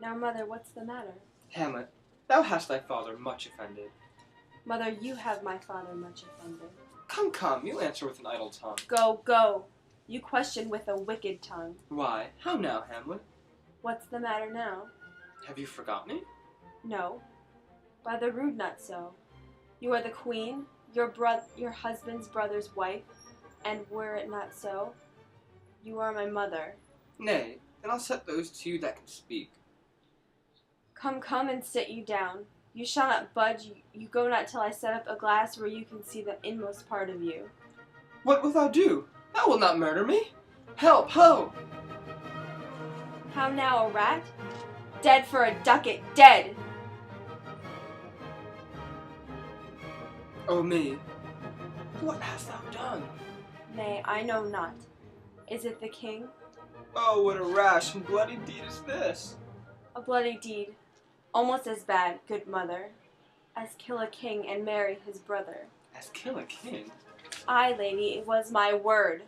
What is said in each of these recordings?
Now, mother, what's the matter? Hamlet, thou hast thy father much offended. Mother, you have my father much offended. Come, come, you answer with an idle tongue. Go, go. You question with a wicked tongue. Why, how now, Hamlet? What's the matter now? Have you forgot me? No. By the rood not so. You are the queen, your husband's brother's wife, and were it not so, you are my mother. Nay, then I'll set those to you that can speak. Come, come, and sit you down. You shall not budge, you go not till I set up a glass where you can see the inmost part of you. What wilt thou do? Thou wilt not murder me? Help, ho! How now, a rat? Dead for a ducat, dead! Oh me, what hast thou done? Nay, I know not. Is it the king? Oh, what a rash and bloody deed is this! A bloody deed, almost as bad, good mother, as kill a king and marry his brother. As kill a king? Aye, lady, it was my word.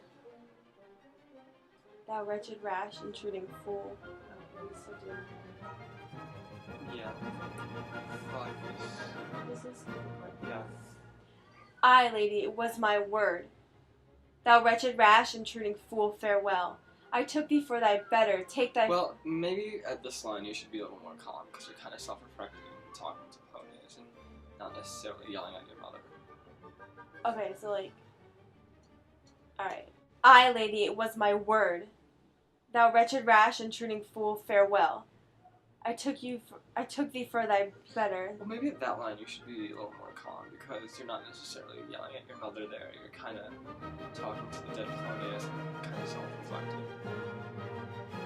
Thou wretched, rash, intruding fool. Yeah. Yeah. Aye, lady, it was my word. Thou wretched, rash, intruding fool, farewell. I took thee for thy better, take thy... Well, maybe at this line you should be a little more calm, because you're kind of self-reflecting and talking to ponies, and not necessarily yelling at your mother. Okay, so like... Alright. Aye, lady, it was my word. Thou wretched, rash, intruding fool, farewell. I took thee for thy better. Well, maybe at that line you should be a little more calm, because you're not necessarily yelling at your mother there. You're kind of talking to the dead pony as kind of self-reflective.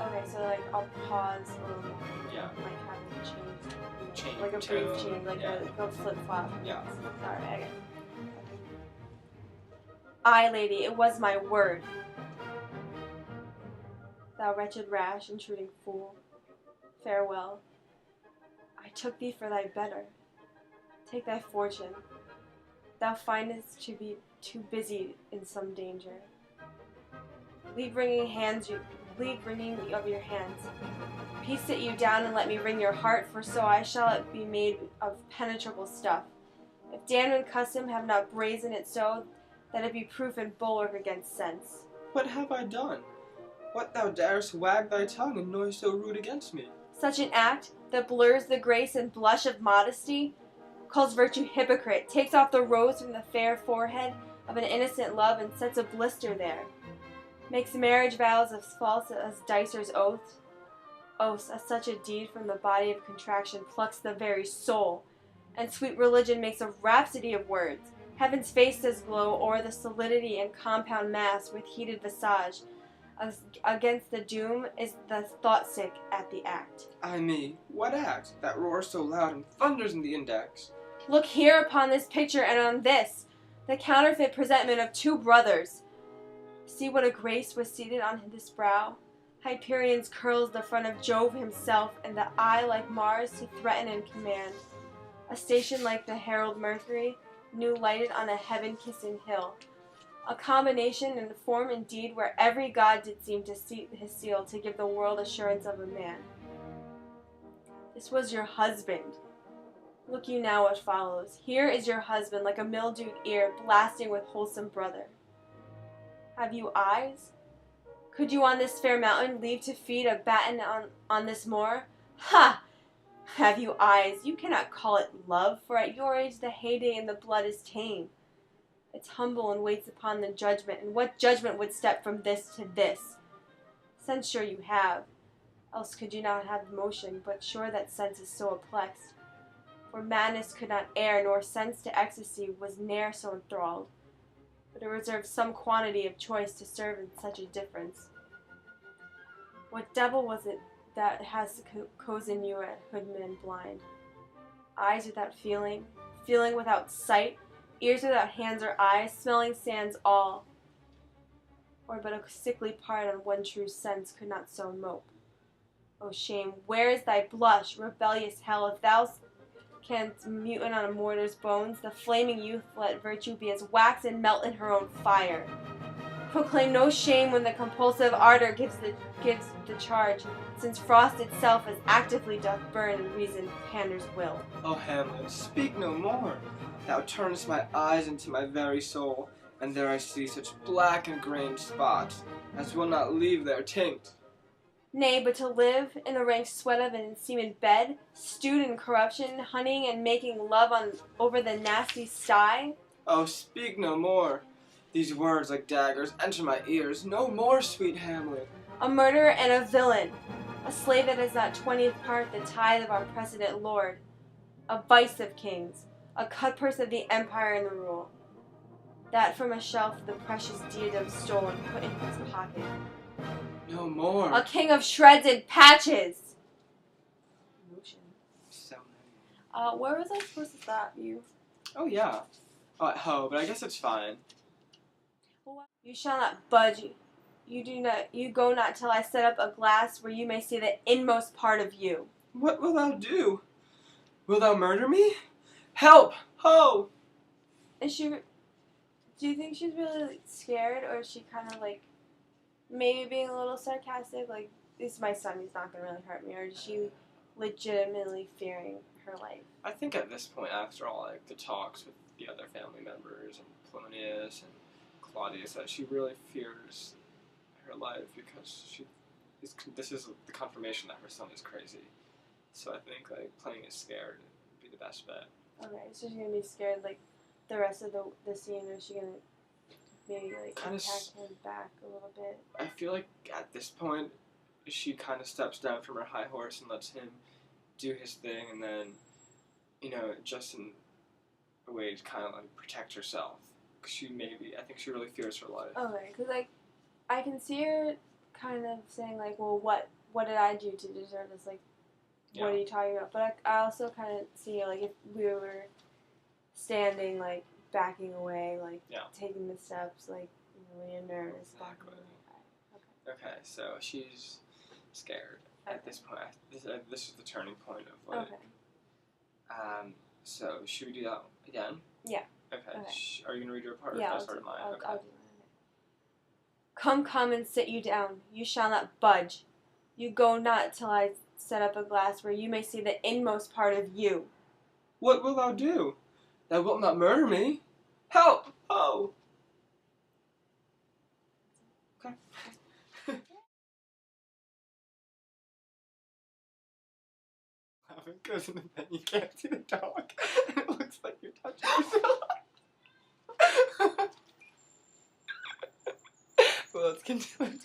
Okay, so like I'll pause a little more. Yeah. Like having a change. Change Like a tone, brief change, like yeah. go flip-flop. Yeah. Sorry, I get it. Aye, lady, it was my word. Thou wretched, rash, intruding fool, farewell. I took thee for thy better. Take thy fortune. Thou findest to be too busy in some danger. Leave wringing of your hands. Peace sit you down and let me wring your heart, for so I shall it be made of penetrable stuff. If dam and custom have not brazened it so, that it be proof and bulwark against sense. What have I done? What thou darest wag thy tongue and noise so rude against me? Such an act that blurs the grace and blush of modesty, calls virtue hypocrite, takes off the rose from the fair forehead of an innocent love and sets a blister there, makes marriage vows as false as dicer's oaths. Oaths, as such a deed from the body of contraction plucks the very soul, and sweet religion makes a rhapsody of words. Heaven's face does glow o'er the solidity and compound mass with heated visage. Against the doom is the thought sick at the act. Ay me, what act, that roars so loud and thunders in the index? Look here upon this picture and on this, the counterfeit presentment of two brothers. See what a grace was seated on this brow. Hyperion's curls the front of Jove himself, and the eye like Mars to threaten and command. A station like the herald Mercury, new lighted on a heaven-kissing hill. A combination in form and deed where every god did seem to seat his seal to give the world assurance of a man. This was your husband. Look you now what follows. Here is your husband like a mildewed ear blasting with wholesome brother. Have you eyes? Could you on this fair mountain leave to feed a batten on this moor? Ha! Have you eyes? You cannot call it love, for at your age the heyday in the blood is tame. It's humble and waits upon the judgment, and what judgment would step from this to this? Sense sure you have, else could you not have motion, but sure that sense is so aplexed. For madness could not err, nor sense to ecstasy was ne'er so enthralled, but it reserves some quantity of choice to serve in such a difference. What devil was it that has cozened you at hoodman and blind? Eyes without feeling, feeling without sight, ears without hands or eyes, smelling sands all, or but a sickly part on one true sense could not so mope. O shame, where is thy blush, rebellious hell, if thou canst muten on a mortar's bones, the flaming youth let virtue be as wax and melt in her own fire. Proclaim no shame when the compulsive ardor gives the charge, since frost itself as actively doth burn reason panders will. O Hamlet, speak no more. Thou turnest my eyes into my very soul, and there I see such black and grained spots as will not leave their tint. Nay, but to live in the rank sweat of an enseamed bed, stewed in corruption, honeying and making love over the nasty sty? Oh, speak no more. These words like daggers enter my ears. No more, sweet Hamlet. A murderer and a villain, a slave that is not 20th part the tithe of our precedent lord, a vice of kings, a cutpurse of the empire and the rule, that from a shelf the precious diadem stole and put in his pocket. No more. A king of shreds and patches. So many. Where was I supposed to stop you? Oh, yeah. Oh, at home, but I guess it's fine. You shall not budge. You go not till I set up a glass where you may see the inmost part of you. What wilt thou do? Wilt thou murder me? Help! Ho! Do you think she's really like, scared, or is she kind of like maybe being a little sarcastic, like, this is my son, he's not going to really hurt me, or is she legitimately fearing her life? I think at this point, after all, like, the talks with the other family members, and Polonius, and Claudius, that she really fears her life, because this is the confirmation that her son is crazy. So I think, like, playing it scared would be the best bet. Okay, so she's going to be scared, like, the rest of the scene, or is she going to maybe like kinda attack him back a little bit? I feel like at this point, she kind of steps down from her high horse and lets him do his thing, and then, you know, just in a way to kind of like protect herself. Cause I think she really fears her life. Okay, because like, I can see her kind of saying like, well, what did I do to deserve this? Like, Yeah. what are you talking about? But I also kind of see like if we were standing like backing away, like taking the steps, like when you're nervous. Exactly. Okay, so she's scared at this point. This is the turning point of like. Okay. So should we do that again? Yeah. Okay. Are you gonna read your part? Yeah. Or should I start mine? I'll do mine. Come and sit you down. You shall not budge. You go not till I set up a glass where you may see the inmost part of you. What wilt thou do? Thou wilt not murder me? Help! Oh! Okay. Because in the pen you can't see the dog, and it looks like you're touching yourself. Well, let's continue.